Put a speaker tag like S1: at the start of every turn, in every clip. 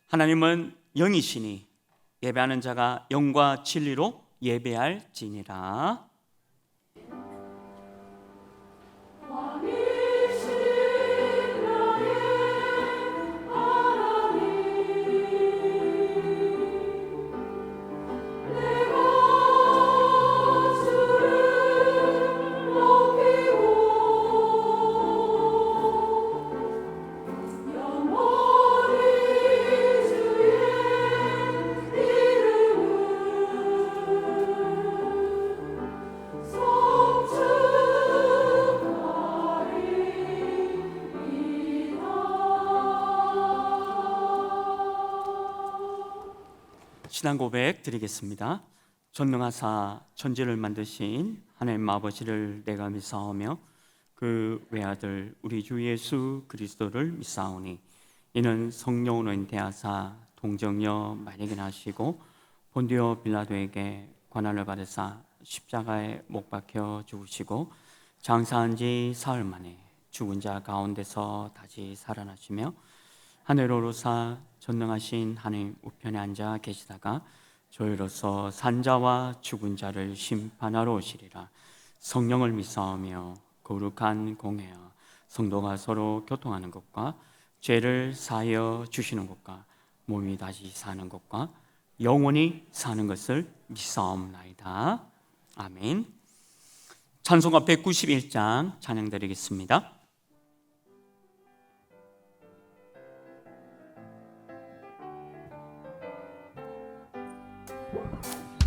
S1: 하나님은 영이시니 예배하는 자가 영과 진리로 예배할지니라. 신앙 고백 드리겠습니다. 전능하사 천지를 만드신 하나님 아버지를 내가 믿사오며 그 외아들 우리 주 예수 그리스도를 믿사오니 이는 성령으로 인대하사 동정녀 마리아에게 나시고 본디오 빌라도에게 고난을 받으사 십자가에 못 박혀 죽으시고 장사한 지 사흘 만에 죽은 자 가운데서 다시 살아나시며 하늘로 오르사 전능하신 하나님 우편에 앉아 계시다가 저희로서 산자와 죽은 자를 심판하러 오시리라. 성령을 믿사오며 거룩한 공회와 성도가 서로 교통하는 것과 죄를 사하여 주시는 것과 몸이 다시 사는 것과 영원히 사는 것을 믿사옵나이다. 아멘. 찬송가 191장 찬양 드리겠습니다.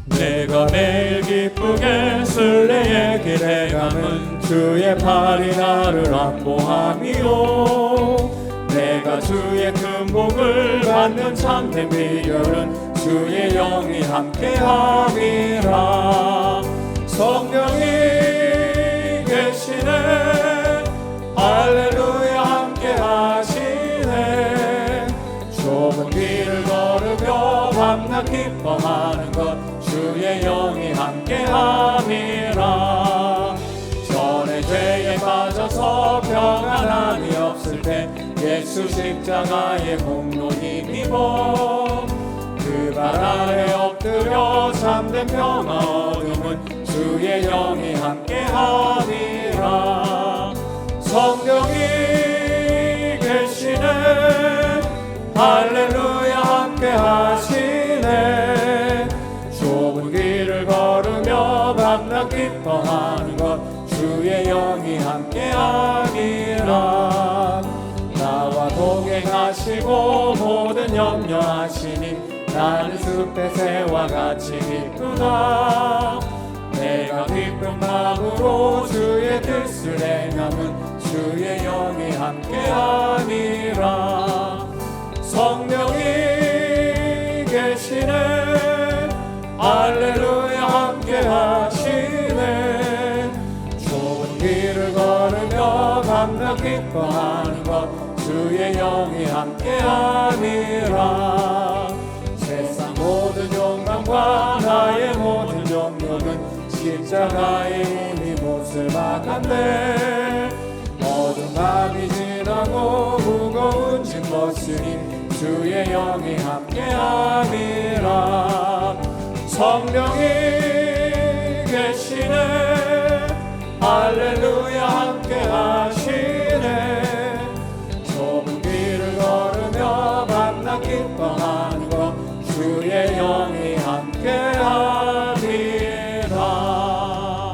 S2: 내가 매일 기쁘게 순례의 길에 가면 주의 팔이 나를 안보함이요 내가 주의 큰 복을 받는 참된 비결은 주의 영이 함께함이라 성령이 계시네 할렐루야 함께하시네 좁은 길을 걸으며 밤낮 기뻐하는 것 주의 영이 함께함이라 전에 죄에 빠져서 평안함이 없을 때 예수 십자가의 공로 힘입어 그 발 아래 엎드려 참된 평화 얻음은 주의 영이 함께함이라 성령이 계시네 할렐루야 함께하시네 좁은 길을 걸으며 밤낮 기뻐하는 것 주의 영이 함께하니라 나와 동행하시고 모든 염려하시니 나는 숲의 새와 같이 기쁘다 내가 기쁜 마음으로 주의 뜻을 행함은 주의 영이 함께하니라 성령이 계시네 할렐루야 함께하시네 좁은 길을 걸으며 밤낮 기뻐하는 것 주의 영이 함께하니라 세상 모든 욕망과 나의 모든 염려는 십자가에 이미 못을 박았네 모든 밤이 지나고 무거운 짐 벗으니 주의 영이 함께함이라 성령이 계시네 할렐루야 함께하시네 좁은 길을 걸으며 밤낮 기뻐하는 것 주의 영이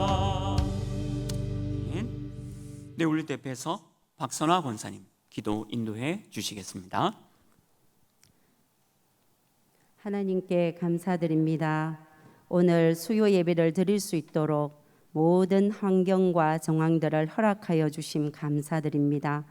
S2: 함께함이라.
S1: 네, 우리 대표에서 박선화 권사님 기도 인도해 주시겠습니다.
S3: 하나님께 감사드립니다. 오늘 수요 예배를 드릴 수 있도록 모든 환경과 정황들을 허락하여 주심 감사드립니다.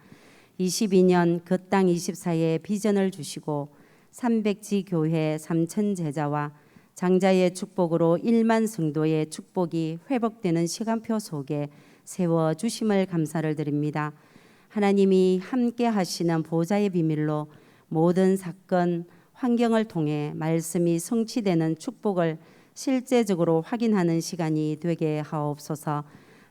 S3: 22년 그 땅 24의 비전을 주시고 300지 교회 3천 제자와 장자의 축복으로 1만 성도의 축복이 회복되는 시간표 속에 세워주심을 감사를 드립니다. 하나님이 함께 하시는 보좌의 비밀로 모든 사건, 환경을 통해 말씀이 성취되는 축복을 실제적으로 확인하는 시간이 되게 하옵소서.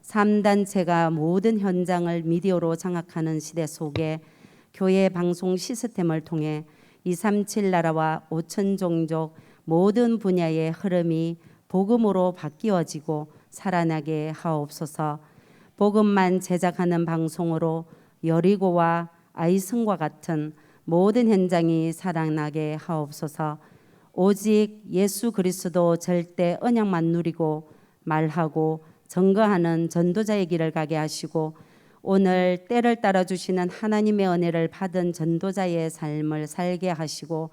S3: 3단체가 모든 현장을 미디어로 장악하는 시대 속에 교회 방송 시스템을 통해 237 나라와 5천 종족 모든 분야의 흐름이 복음으로 바뀌어지고 살아나게 하옵소서. 복음만 제작하는 방송으로 여리고와 아이성과 같은 모든 현장이 살아나게 하옵소서. 오직 예수 그리스도 절대 언약만 누리고 말하고 증거하는 전도자의 길을 가게 하시고 오늘 때를 따라 주시는 하나님의 은혜를 받은 전도자의 삶을 살게 하시고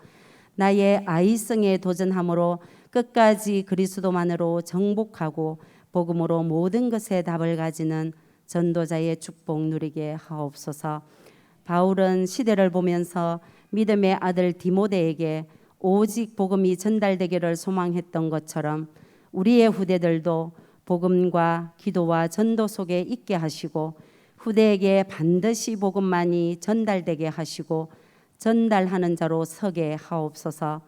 S3: 나의 아이성에 도전함으로 끝까지 그리스도만으로 정복하고 복음으로 모든 것에 답을 가지는 전도자의 축복 누리게 하옵소서. 바울은 시대를 보면서 믿음의 아들 디모데에게 오직 복음이 전달되기를 소망했던 것처럼 우리의 후대들도 복음과 기도와 전도 속에 있게 하시고 후대에게 반드시 복음만이 전달되게 하시고 전달하는 자로 서게 하옵소서.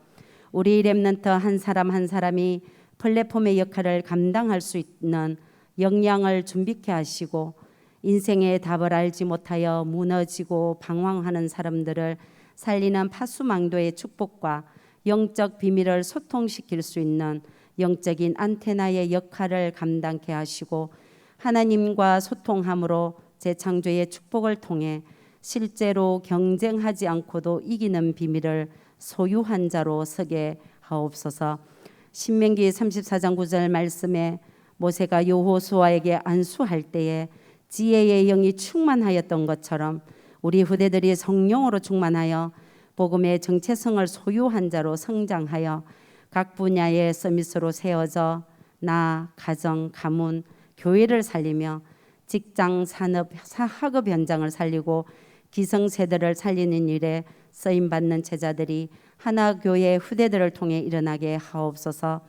S3: 우리 렘넌트 한 사람 한 사람이 플랫폼의 역할을 감당할 수 있는 역량을 준비케 하시고 인생의 답을 알지 못하여 무너지고 방황하는 사람들을 살리는 파수망도의 축복과 영적 비밀을 소통시킬 수 있는 영적인 안테나의 역할을 감당케 하시고 하나님과 소통함으로 재창조의 축복을 통해 실제로 경쟁하지 않고도 이기는 비밀을 소유한 자로 서게 하옵소서. 신명기 34장 9절 말씀에 모세가 여호수아에게 안수할 때에 지혜의 영이 충만하였던 것처럼 우리 후대들이 성령으로 충만하여 복음의 정체성을 소유한 자로 성장하여 각 분야의 서밋으로 세워져 나, 가정, 가문, 교회를 살리며 직장, 산업, 학업 현장을 살리고 기성세대를 살리는 일에 쓰임받는 제자들이 하나교회 후대들을 통해 일어나게 하옵소서.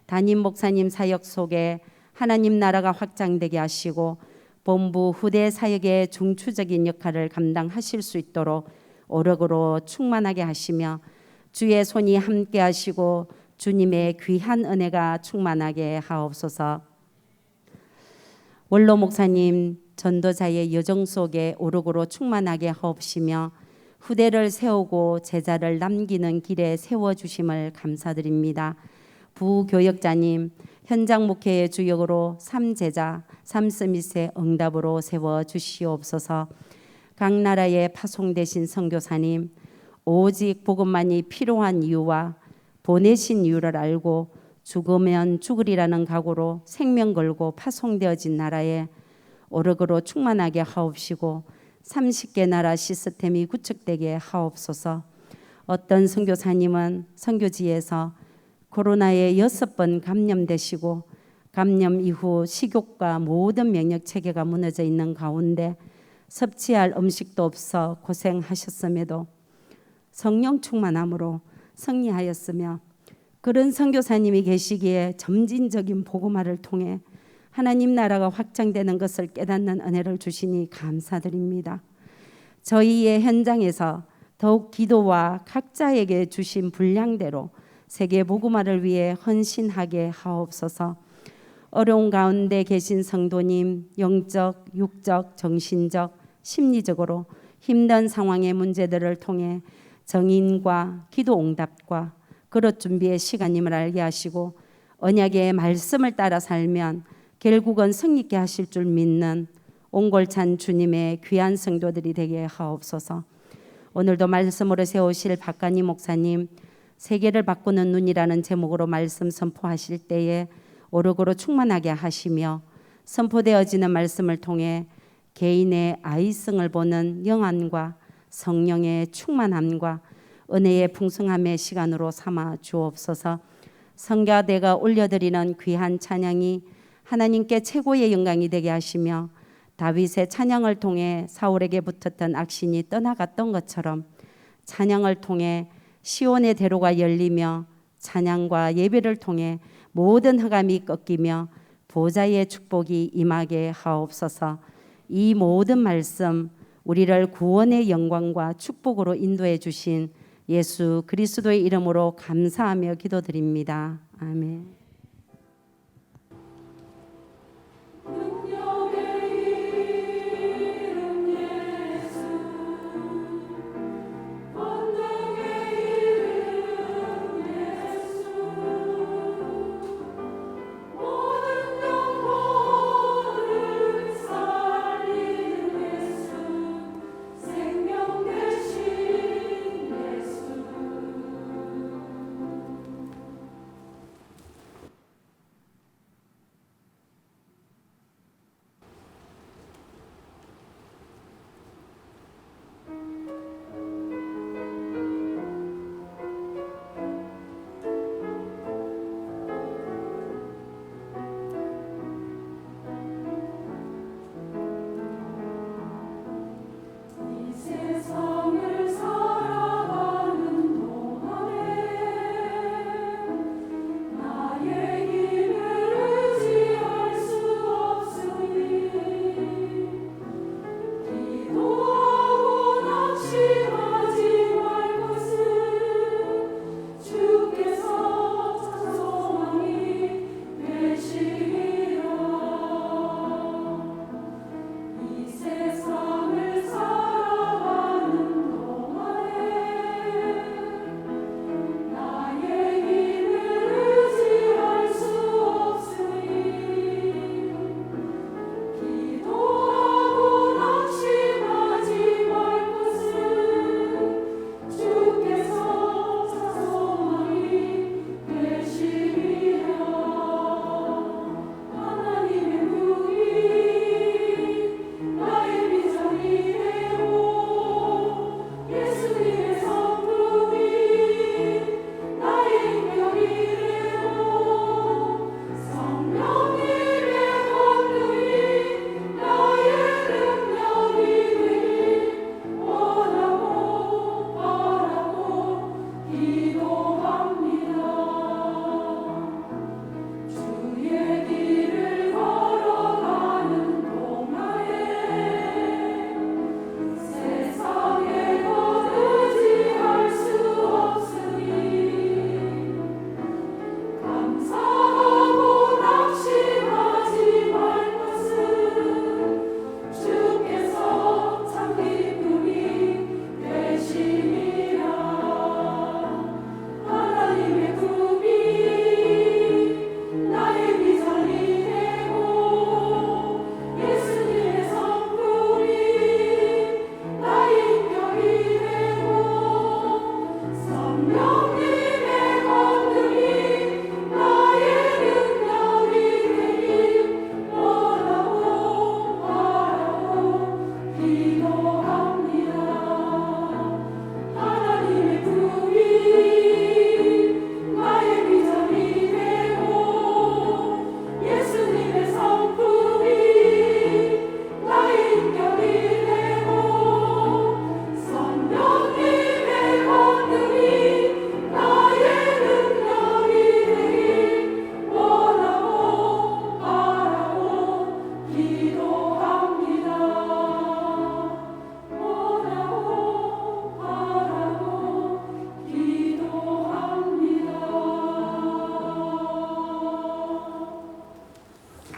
S3: 담임 목사님 사역 속에 하나님 나라가 확장되게 하시고 본부 후대 사역의 중추적인 역할을 감당하실 수 있도록 오력으로 충만하게 하시며 주의 손이 함께 하시고 주님의 귀한 은혜가 충만하게 하옵소서. 원로 목사님 전도자의 여정 속에 오력으로 충만하게 하옵시며 후대를 세우고 제자를 남기는 길에 세워주심을 감사드립니다. 부교역자님 현장 목회의 주역으로 3제자 3서밋의 응답으로 세워주시옵소서. 각 나라의 파송되신 선교사님 오직 복음만이 필요한 이유와 보내신 이유를 알고 죽으면 죽으리라는 각오로 생명 걸고 파송되어진 나라에 오력으로 충만하게 하옵시고 30개 나라 시스템이 구축되게 하옵소서. 어떤 선교사님은 선교지에서 코로나에 6번 감염되시고 감염 이후 식욕과 모든 면역 체계가 무너져 있는 가운데 섭취할 음식도 없어 고생하셨음에도 성령 충만함으로 승리하였으며 그런 선교사님이 계시기에 점진적인 복음화를 통해 하나님 나라가 확장되는 것을 깨닫는 은혜를 주시니 감사드립니다. 저희의 현장에서 더욱 기도와 각자에게 주신 분량대로 세계 복음화를 위해 헌신하게 하옵소서. 어려운 가운데 계신 성도님 영적, 육적, 정신적, 심리적으로 힘든 상황의 문제들을 통해 정인과 기도 응답과 그릇 준비의 시간임을 알게 하시고 언약의 말씀을 따라 살면 결국은 승리케 하실 줄 믿는 옹골찬 주님의 귀한 성도들이 되게 하옵소서. 오늘도 말씀으로 세우실 박가니 목사님 세계를 바꾸는 눈이라는 제목으로 말씀 선포하실 때에 오력으로 충만하게 하시며 선포되어지는 말씀을 통해 개인의 아이성을 보는 영안과 성령의 충만함과 은혜의 풍성함의 시간으로 삼아 주옵소서. 성가대가 올려드리는 귀한 찬양이 하나님께 최고의 영광이 되게 하시며 다윗의 찬양을 통해 사울에게 붙었던 악신이 떠나갔던 것처럼 찬양을 통해 시온의 대로가 열리며 찬양과 예배를 통해 모든 흑암이 꺾이며 보좌의 축복이 임하게 하옵소서. 이 모든 말씀 우리를 구원의 영광과 축복으로 인도해 주신 예수 그리스도의 이름으로 감사하며 기도드립니다. 아멘.
S4: 예수, 권능의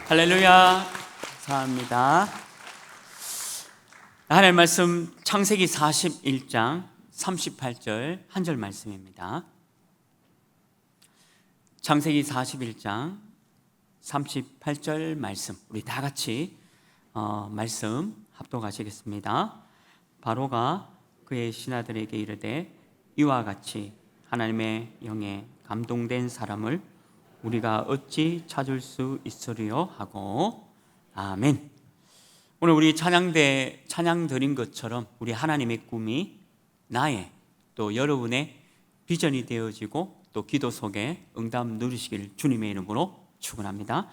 S1: 할렐루야. 감사합니다. 하나님의 말씀 창세기 41장 38절 한 절 말씀입니다. 창세기 41장 38절 말씀, 우리 다 같이 말씀 합독하시겠습니다. 바로가 그의 신하들에게 이르되 이와 같이 하나님의 영에 감동된 사람을 우리가 어찌 찾을 수 있으리요 하고. 아멘. 오늘 우리 찬양 드린 것처럼 우리 하나님의 꿈이 나의 또 여러분의 비전이 되어지고 또 기도 속에 응답 누리시길 주님의 이름으로 축원합니다.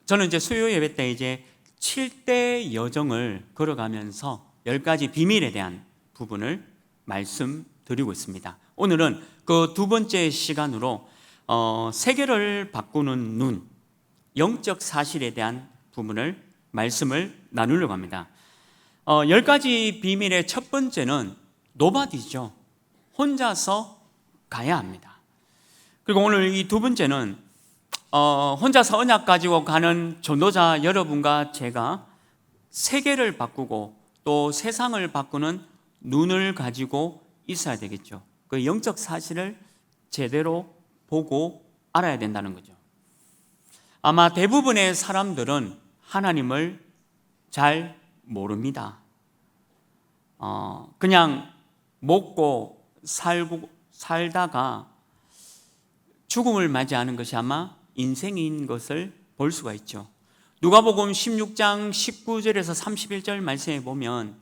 S1: 저는 이제 수요 예배 때 이제 7대 여정을 걸어가면서 10가지 비밀에 대한 부분을 말씀드리고 있습니다. 오늘은 그 두 번째 시간으로 세계를 바꾸는 눈, 영적 사실에 대한 부분을 말씀을 나누려고 합니다. 10가지 비밀의 첫 번째는 노바디죠. 혼자서 가야 합니다. 그리고 오늘 이 두 번째는 혼자서 언약 가지고 가는 전도자 여러분과 제가 세계를 바꾸고 또 세상을 바꾸는 눈을 가지고 있어야 되겠죠. 그 영적 사실을 제대로 보고 알아야 된다는 거죠. 아마 대부분의 사람들은 하나님을 잘 모릅니다. 그냥 먹고 살다가 죽음을 맞이하는 것이 아마 인생인 것을 볼 수가 있죠. 누가복음 16장 19절에서 31절 말씀에 보면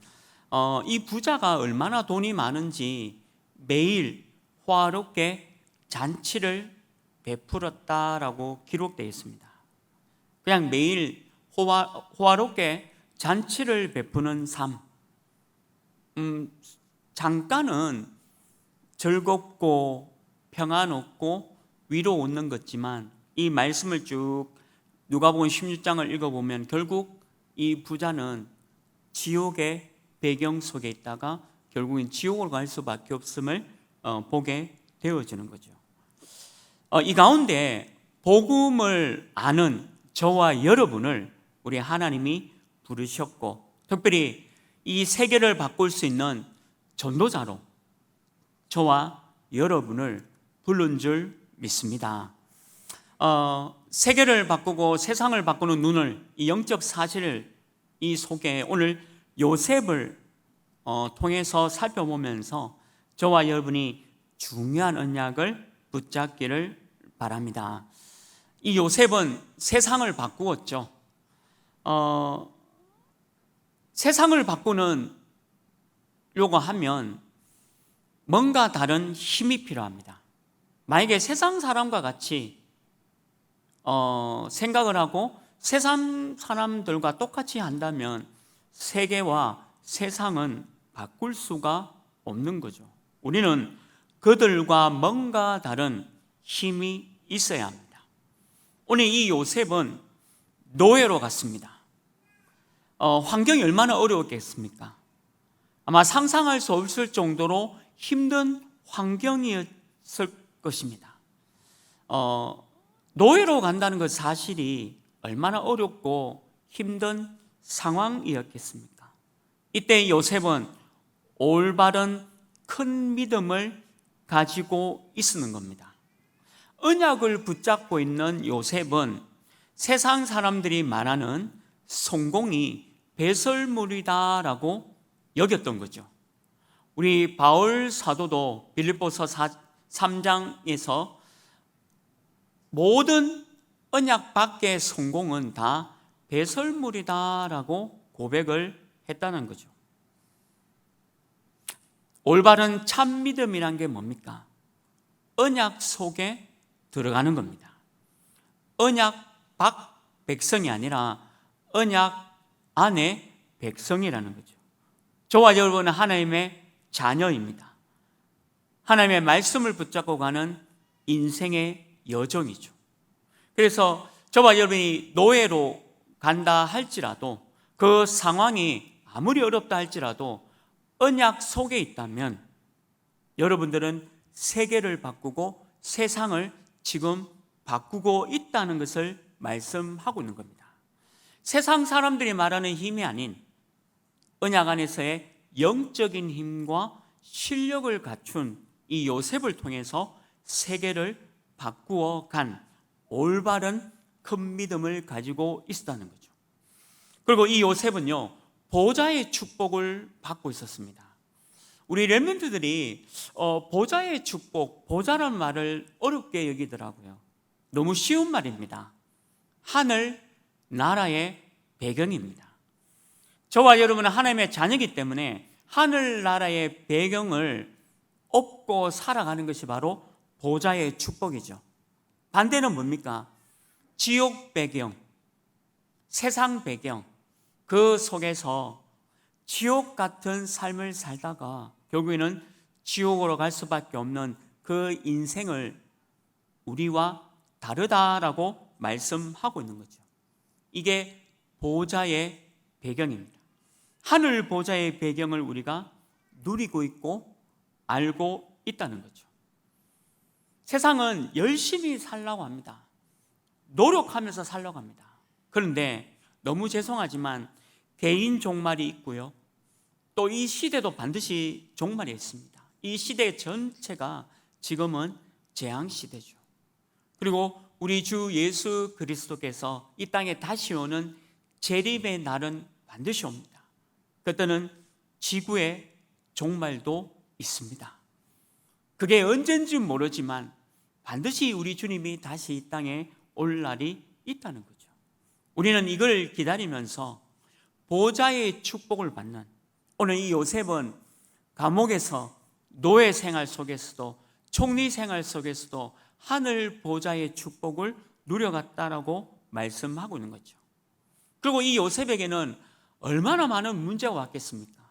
S1: 이 부자가 얼마나 돈이 많은지 매일 호화롭게 잔치를 베풀었다라고 기록되어 있습니다. 그냥 매일 호화롭게 잔치를 베푸는 삶, 잠깐은 즐겁고 평안없고 위로 얻는 것지만 이 말씀을 쭉 누가복음 16장을 읽어보면 결국 이 부자는 지옥의 배경 속에 있다가 결국엔 지옥으로 갈 수밖에 없음을 보게 되어지는 거죠. 이 가운데 복음을 아는 저와 여러분을 우리 하나님이 부르셨고 특별히 이 세계를 바꿀 수 있는 전도자로 저와 여러분을 부른 줄 믿습니다. 세계를 바꾸고 세상을 바꾸는 눈을, 이 영적 사실을 이 속에 오늘 요셉을 통해서 살펴보면서 저와 여러분이 중요한 언약을 붙잡기를 바랍니다. 이 요셉은 세상을 바꾸었죠. 세상을 바꾸는 요거 하면 뭔가 다른 힘이 필요합니다. 만약에 세상 사람과 같이 생각을 하고 세상 사람들과 똑같이 한다면 세계와 세상은 바꿀 수가 없는 거죠. 우리는 그들과 뭔가 다른 힘이 있어야 합니다. 오늘 이 요셉은 노예로 갔습니다. 환경이 얼마나 어려웠겠습니까? 아마 상상할 수 없을 정도로 힘든 환경이었을 것입니다. 노예로 간다는 것 사실이 얼마나 어렵고 힘든 상황이었겠습니까? 이때 요셉은 올바른 큰 믿음을 가지고 있는 겁니다. 언약을 붙잡고 있는 요셉은 세상 사람들이 말하는 성공이 배설물이다라고 여겼던 거죠. 우리 바울 사도도 빌립보서 3장에서 모든 언약 밖의 성공은 다 배설물이다라고 고백을 했다는 거죠. 올바른 참 믿음이란 게 뭡니까? 언약 속에 들어가는 겁니다. 언약 밖 백성이 아니라 언약 안에 백성이라는 거죠. 저와 여러분은 하나님의 자녀입니다. 하나님의 말씀을 붙잡고 가는 인생의 여정이죠. 그래서 저와 여러분이 노예로 간다 할지라도 그 상황이 아무리 어렵다 할지라도 언약 속에 있다면 여러분들은 세계를 바꾸고 세상을 지금 바꾸고 있다는 것을 말씀하고 있는 겁니다. 세상 사람들이 말하는 힘이 아닌 언약 안에서의 영적인 힘과 실력을 갖춘 이 요셉을 통해서 세계를 바꾸어 간 올바른 큰 믿음을 가지고 있었다는 거죠. 그리고 이 요셉은요, 보좌의 축복을 받고 있었습니다. 우리 렘넌트들이 보좌의 축복, 보좌란 말을 어렵게 여기더라고요. 너무 쉬운 말입니다. 하늘, 나라의 배경입니다. 저와 여러분은 하나님의 자녀이기 때문에 하늘나라의 배경을 업고 살아가는 것이 바로 보좌의 축복이죠. 반대는 뭡니까? 지옥 배경, 세상 배경, 그 속에서 지옥 같은 삶을 살다가 결국에는 지옥으로 갈 수밖에 없는 그 인생을 우리와 다르다라고 말씀하고 있는 거죠. 이게 보좌의 배경입니다. 하늘 보좌의 배경을 우리가 누리고 있고 알고 있다는 거죠. 세상은 열심히 살려고 합니다. 노력하면서 살려고 합니다. 그런데 너무 죄송하지만 개인 종말이 있고요. 또 이 시대도 반드시 종말이 있습니다. 이 시대 전체가 지금은 재앙 시대죠. 그리고 우리 주 예수 그리스도께서 이 땅에 다시 오는 재림의 날은 반드시 옵니다. 그때는 지구의 종말도 있습니다. 그게 언젠지 모르지만 반드시 우리 주님이 다시 이 땅에 올 날이 있다는 거죠. 우리는 이걸 기다리면서 보좌의 축복을 받는, 오늘 이 요셉은 감옥에서 노예 생활 속에서도 총리 생활 속에서도 하늘 보좌의 축복을 누려갔다라고 말씀하고 있는 거죠. 그리고 이 요셉에게는 얼마나 많은 문제가 왔겠습니까?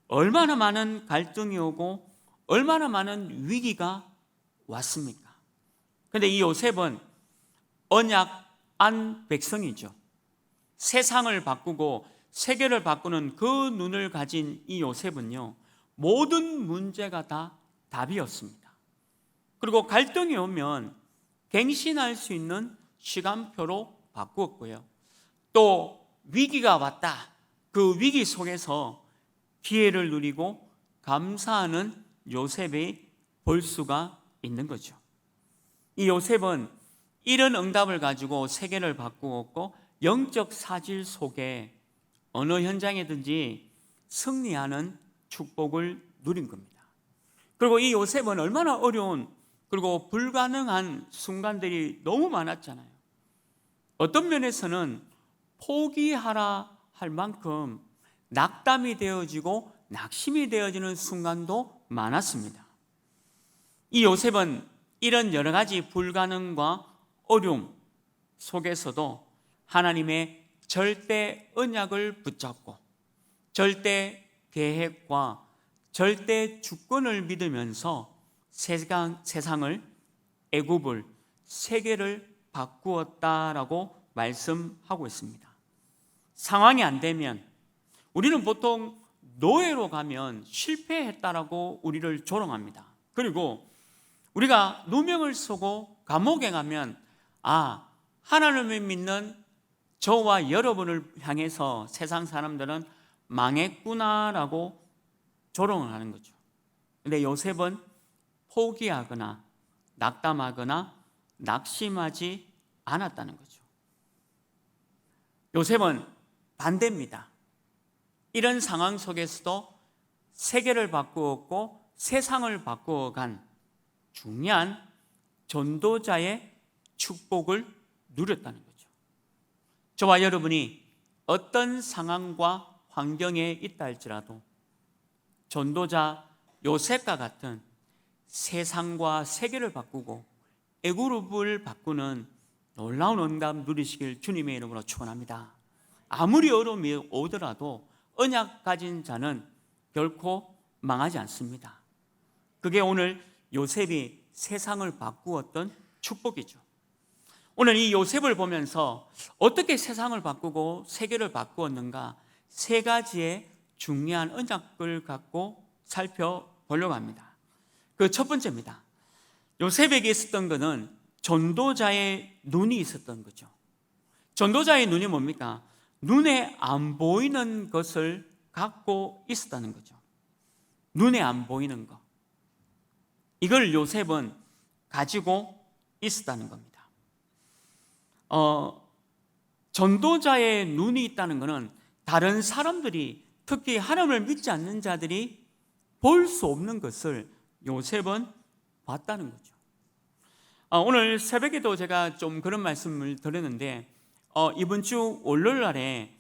S1: 얼마나 많은 갈등이 오고 얼마나 많은 위기가 왔습니까? 그런데 이 요셉은 언약 안 백성이죠. 세상을 바꾸고 세계를 바꾸는 그 눈을 가진 이 요셉은요, 모든 문제가 다 답이었습니다. 그리고 갈등이 오면 갱신할 수 있는 시간표로 바꾸었고요. 또 위기가 왔다. 그 위기 속에서 기회를 누리고 감사하는 요셉이 볼 수가 있는 거죠. 이 요셉은 이런 응답을 가지고 세계를 바꾸었고 영적 사질 속에 어느 현장에든지 승리하는 축복을 누린 겁니다. 그리고 이 요셉은 얼마나 어려운 그리고 불가능한 순간들이 너무 많았잖아요. 어떤 면에서는 포기하라 할 만큼 낙담이 되어지고 낙심이 되어지는 순간도 많았습니다. 이 요셉은 이런 여러 가지 불가능과 어려움 속에서도 하나님의 절대 언약을 붙잡고 절대 계획과 절대 주권을 믿으면서 세상을, 애굽을, 세계를 바꾸었다라고 말씀하고 있습니다. 상황이 안 되면 우리는 보통 노예로 가면 실패했다라고 우리를 조롱합니다. 그리고 우리가 누명을 쓰고 감옥에 가면 하나님을 믿는 저와 여러분을 향해서 세상 사람들은 망했구나라고 조롱을 하는 거죠. 그런데 요셉은 포기하거나 낙담하거나 낙심하지 않았다는 거죠. 요셉은 반대입니다. 이런 상황 속에서도 세계를 바꾸었고 세상을 바꾸어간 중요한 전도자의 축복을 누렸다는 거죠. 저와 여러분이 어떤 상황과 환경에 있다 할지라도 전도자 요셉과 같은 세상과 세계를 바꾸고 애굽을 바꾸는 놀라운 응답 누리시길 주님의 이름으로 축원합니다. 아무리 어려움이 오더라도 언약 가진 자는 결코 망하지 않습니다. 그게 오늘 요셉이 세상을 바꾸었던 축복이죠. 오늘 이 요셉을 보면서 어떻게 세상을 바꾸고 세계를 바꾸었는가 세 가지의 중요한 언약을 갖고 살펴보려고 합니다. 그 첫 번째입니다. 요셉에게 있었던 것은 전도자의 눈이 있었던 거죠. 전도자의 눈이 뭡니까? 눈에 안 보이는 것을 갖고 있었다는 거죠. 눈에 안 보이는 것. 이걸 요셉은 가지고 있었다는 겁니다. 전도자의 눈이 있다는 것은 다른 사람들이, 특히 하나님을 믿지 않는 자들이 볼 수 없는 것을 요셉은 봤다는 거죠. 오늘 새벽에도 제가 좀 그런 말씀을 드렸는데, 이번 주 월요일 날에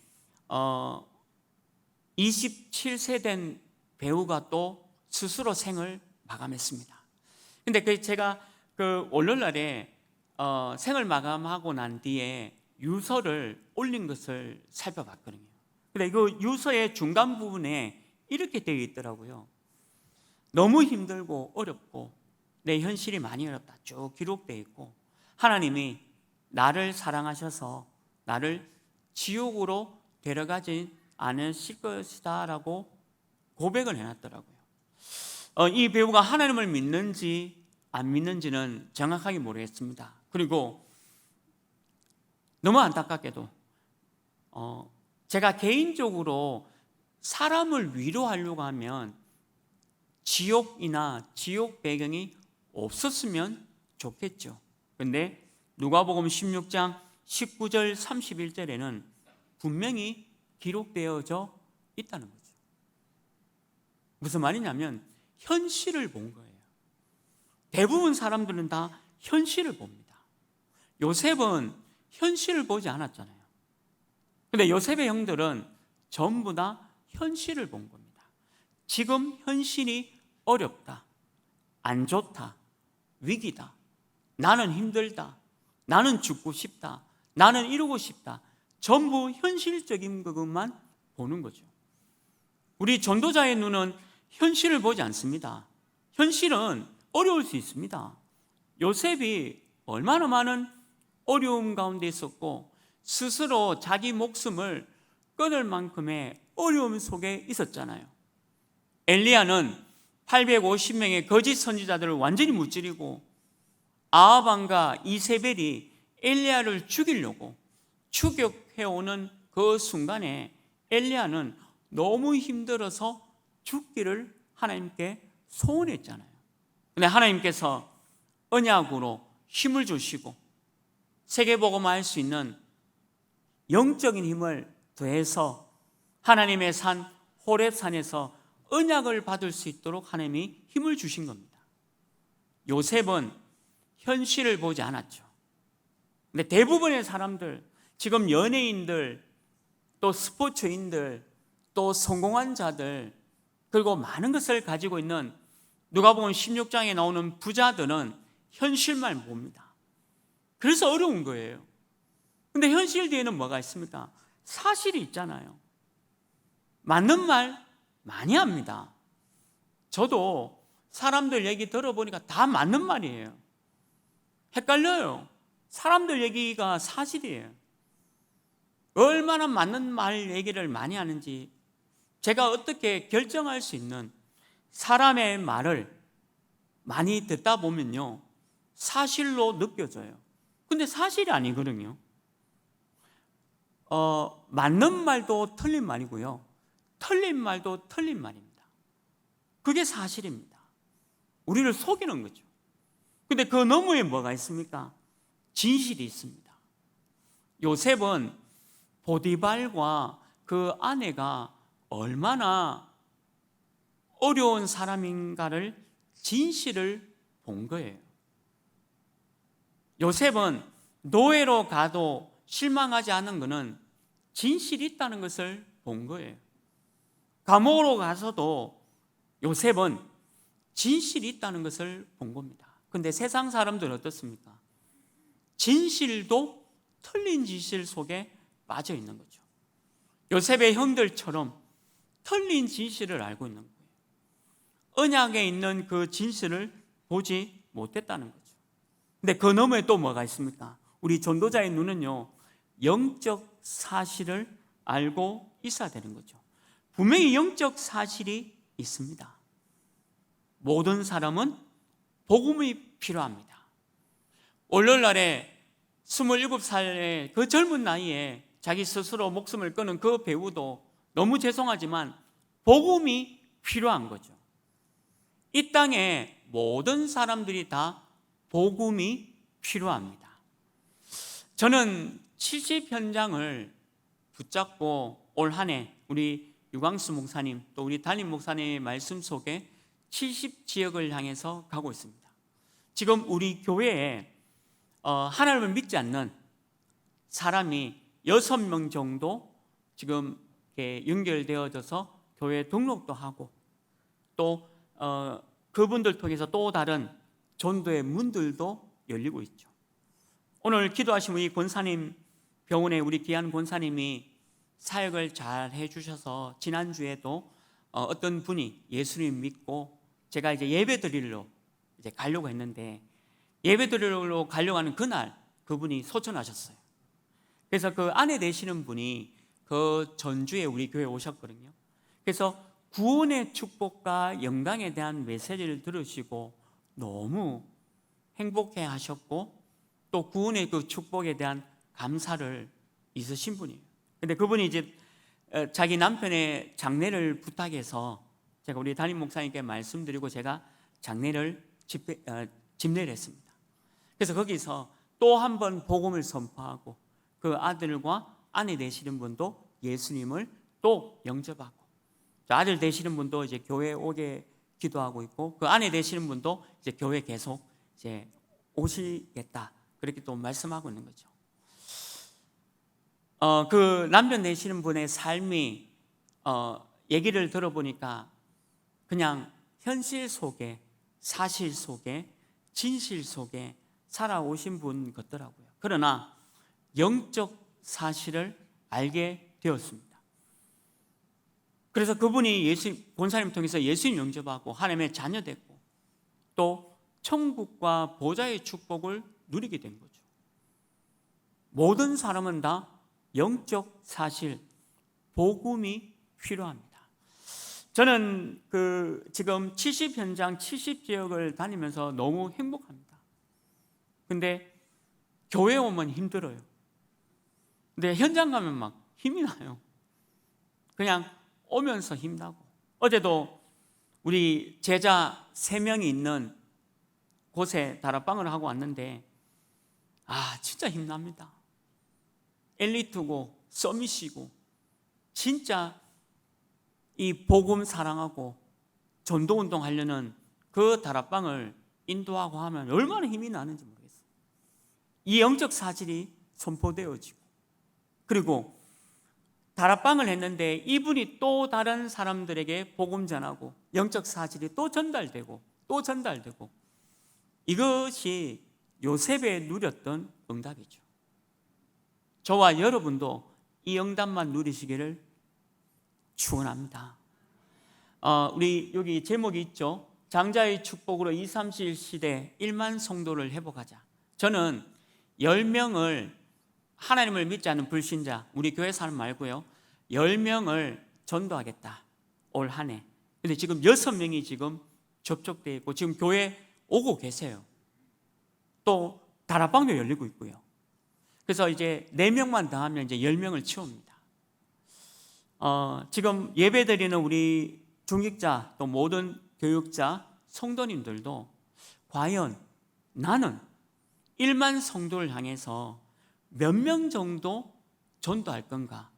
S1: 27세 된 배우가 또 스스로 생을 마감했습니다. 근데 제가 그 월요일 날에 생을 마감하고 난 뒤에 유서를 올린 것을 살펴봤거든요. 근데 그 유서의 중간 부분에 이렇게 되어 있더라고요. 너무 힘들고 어렵고 내 현실이 많이 어렵다 쭉 기록되어 있고, 하나님이 나를 사랑하셔서 나를 지옥으로 데려가지 않으실 것이다 라고 고백을 해놨더라고요. 이 배우가 하나님을 믿는지 안 믿는지는 정확하게 모르겠습니다. 그리고 너무 안타깝게도 제가 개인적으로 사람을 위로하려고 하면 지옥이나 지옥 배경이 없었으면 좋겠죠. 그런데 누가복음 16장 19절 31절에는 분명히 기록되어져 있다는 거죠. 무슨 말이냐면 현실을 본 거예요. 대부분 사람들은 다 현실을 봅니다. 요셉은 현실을 보지 않았잖아요. 근데 요셉의 형들은 전부 다 현실을 본 겁니다. 지금 현실이 어렵다, 안 좋다, 위기다, 나는 힘들다, 나는 죽고 싶다, 나는 이루고 싶다, 전부 현실적인 것만 보는 거죠. 우리 전도자의 눈은 현실을 보지 않습니다. 현실은 어려울 수 있습니다. 요셉이 얼마나 많은 어려움 가운데 있었고 스스로 자기 목숨을 끊을 만큼의 어려움 속에 있었잖아요. 엘리야는 850명의 거짓 선지자들을 완전히 무찌르고 아합 왕과 이세벨이 엘리야를 죽이려고 추격해오는 그 순간에 엘리야는 너무 힘들어서 죽기를 하나님께 소원했잖아요. 근데 하나님께서 언약으로 힘을 주시고 세계복음화할 수 있는 영적인 힘을 더해서 하나님의 산 호렙산에서 언약을 받을 수 있도록 하나님이 힘을 주신 겁니다. 요셉은 현실을 보지 않았죠. 근데 대부분의 사람들, 지금 연예인들, 또 스포츠인들, 또 성공한 자들, 그리고 많은 것을 가지고 있는 누가복음 16장에 나오는 부자들은 현실만 봅니다. 그래서 어려운 거예요. 근데 현실 뒤에는 뭐가 있습니까? 사실이 있잖아요. 맞는 말 많이 합니다. 저도 사람들 얘기 들어보니까 다 맞는 말이에요. 헷갈려요. 사람들 얘기가 사실이에요. 얼마나 맞는 말 얘기를 많이 하는지 제가 어떻게 결정할 수 있는, 사람의 말을 많이 듣다 보면요 사실로 느껴져요. 근데 사실이 아니거든요. 맞는 말도 틀린 말이고요, 틀린 말도 틀린 말입니다. 그게 사실입니다. 우리를 속이는 거죠. 근데 그 너머에 뭐가 있습니까? 진실이 있습니다. 요셉은 보디발과 그 아내가 얼마나 어려운 사람인가를, 진실을 본 거예요. 요셉은 노예로 가도 실망하지 않은 것은 진실이 있다는 것을 본 거예요. 감옥으로 가서도 요셉은 진실이 있다는 것을 본 겁니다. 그런데 세상 사람들은 어떻습니까? 진실도 틀린 진실 속에 빠져 있는 거죠. 요셉의 형들처럼 틀린 진실을 알고 있는 거예요. 언약에 있는 그 진실을 보지 못했다는 거죠. 근데 그 너머에 또 뭐가 있습니까? 우리 전도자의 눈은요 영적 사실을 알고 있어야 되는 거죠. 분명히 영적 사실이 있습니다. 모든 사람은 복음이 필요합니다. 월요일 날에 27살의 그 젊은 나이에 자기 스스로 목숨을 끊은 그 배우도 너무 죄송하지만 복음이 필요한 거죠. 이 땅에 모든 사람들이 다 복음이 필요합니다. 저는 70현장을 붙잡고 올 한 해 우리 유광수 목사님 또 우리 담임 목사님의 말씀 속에 70지역을 향해서 가고 있습니다. 지금 우리 교회에 하나님을 믿지 않는 사람이 6명 정도 지금 연결되어져서 교회에 등록도 하고 또 그분들 통해서 또 다른 전도의 문들도 열리고 있죠. 오늘 기도하신 우리 권사님 병원에 우리 귀한 권사님이 사역을 잘 해주셔서 지난주에도 어떤 분이 예수님 믿고 제가 이제 예배 드리러 이제 가려고 했는데 예배 드리러 가려고 하는 그날 그분이 소천하셨어요. 그래서 그 아내 되시는 분이 그 전주에 우리 교회에 오셨거든요. 그래서 구원의 축복과 영광에 대한 메시지를 들으시고 너무 행복해 하셨고 또 구원의 그 축복에 대한 감사를 있으신 분이에요. 근데 그분이 이제 자기 남편의 장례를 부탁해서 제가 우리 담임 목사님께 말씀드리고 제가 장례를 집례를 했습니다. 그래서 거기서 또 한 번 복음을 선포하고 그 아들과 아내 되시는 분도 예수님을 또 영접하고 아들 되시는 분도 이제 교회에 오게 기도하고 있고 그 아내 되시는 분도 이제 교회 계속 이제 오시겠다 그렇게 또 말씀하고 있는 거죠. 그 남편 되시는 분의 삶이 얘기를 들어보니까 그냥 현실 속에 사실 속에 진실 속에 살아오신 분 같더라고요. 그러나 영적 사실을 알게 되었습니다. 그래서 그분이 본사님 통해서 예수님 영접하고 하나님의 자녀 됐고 또 천국과 보좌의 축복을 누리게 된 거죠. 모든 사람은 다 영적 사실, 복음이 필요합니다. 저는 지금 70현장, 70지역을 다니면서 너무 행복합니다. 근데 교회 오면 힘들어요. 근데 현장 가면 막 힘이 나요. 그냥 오면서 힘나고. 어제도 우리 제자 3명이 있는 곳에 다락방을 하고 왔는데 진짜 힘납니다. 엘리트고 서밋이고 진짜 이 복음 사랑하고 전도운동 하려는 그 다락방을 인도하고 하면 얼마나 힘이 나는지 모르겠어요. 이 영적 사실이 선포되어지고 그리고 다락방을 했는데 이분이 또 다른 사람들에게 복음 전하고 영적 사실이 또 전달되고 또 전달되고 이것이 요셉에 누렸던 응답이죠. 저와 여러분도 이 응답만 누리시기를 축원합니다. 우리 여기 제목이 있죠. 장자의 축복으로 2, 3일 시대 1만 성도를 회복하자. 저는 10명을 하나님을 믿지 않는 불신자 우리 교회 사람 말고요 10명을 전도하겠다 올 한 해. 근데 지금 6명이 지금 접촉되어 있고 지금 교회 오고 계세요. 또 다락방도 열리고 있고요. 그래서 이제 4명만 더 하면 이제 10명을 채웁니다. 지금 예배 드리는 우리 중직자 또 모든 교육자 성도님들도 과연 나는 1만 성도를 향해서 몇 명 정도 전도할 건가?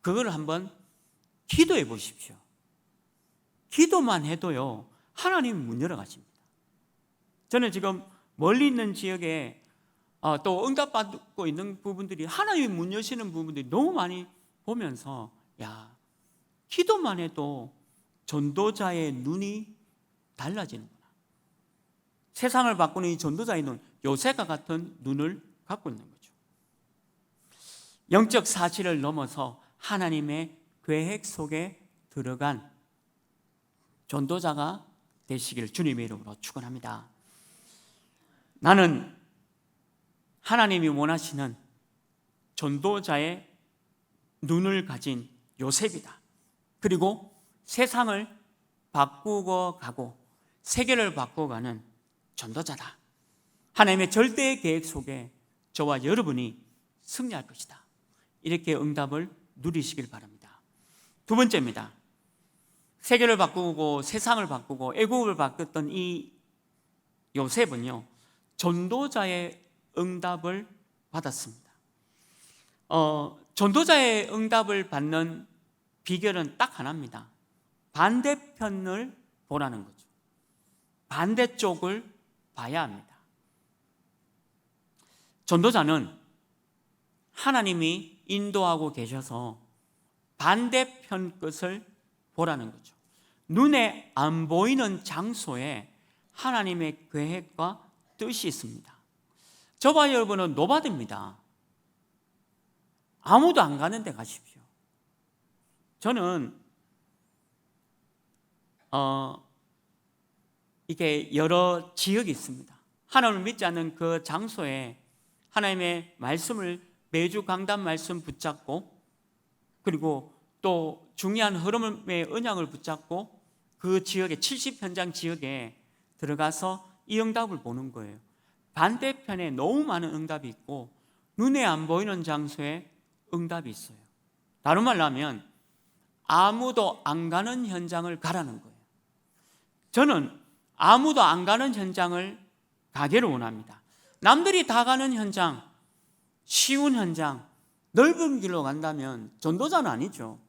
S1: 그걸 한번 기도해 보십시오. 기도만 해도요 하나님 문 열어가십니다. 저는 지금 멀리 있는 지역에 또 응답받고 있는 부분들이 하나님이 문 여시는 부분들이 너무 많이 보면서 기도만 해도 전도자의 눈이 달라지는구나. 세상을 바꾸는 이 전도자의 눈, 요셉과 같은 눈을 갖고 있는 거죠. 영적 사실을 넘어서 하나님의 계획 속에 들어간 전도자가 되시길 주님의 이름으로 축원합니다. 나는 하나님이 원하시는 전도자의 눈을 가진 요셉이다. 그리고 세상을 바꾸고 가고 세계를 바꾸어가는 전도자다. 하나님의 절대 계획 속에 저와 여러분이 승리할 것이다. 이렇게 응답을 누리시길 바랍니다. 두 번째입니다. 세계를 바꾸고 세상을 바꾸고 애국을 바꿨던 이 요셉은요, 전도자의 응답을 받았습니다. 전도자의 응답을 받는 비결은 딱 하나입니다. 반대편을 보라는 거죠. 반대쪽을 봐야 합니다. 전도자는 하나님이 인도하고 계셔서 반대편 것을 보라는 거죠. 눈에 안 보이는 장소에 하나님의 계획과 뜻이 있습니다. 저와 여러분은 노바드입니다. 아무도 안 가는 데 가십시오. 저는 이게 여러 지역이 있습니다. 하나님을 믿지 않는 그 장소에 하나님의 말씀을 매주 강단 말씀 붙잡고, 그리고 또 중요한 흐름의 언약을 붙잡고 그 지역에 70현장 지역에 들어가서 이 응답을 보는 거예요. 반대편에 너무 많은 응답이 있고 눈에 안 보이는 장소에 응답이 있어요. 다른 말로 하면 아무도 안 가는 현장을 가라는 거예요. 저는 아무도 안 가는 현장을 가기를 원합니다. 남들이 다 가는 현장, 쉬운 현장, 넓은 길로 간다면 전도자는 아니죠.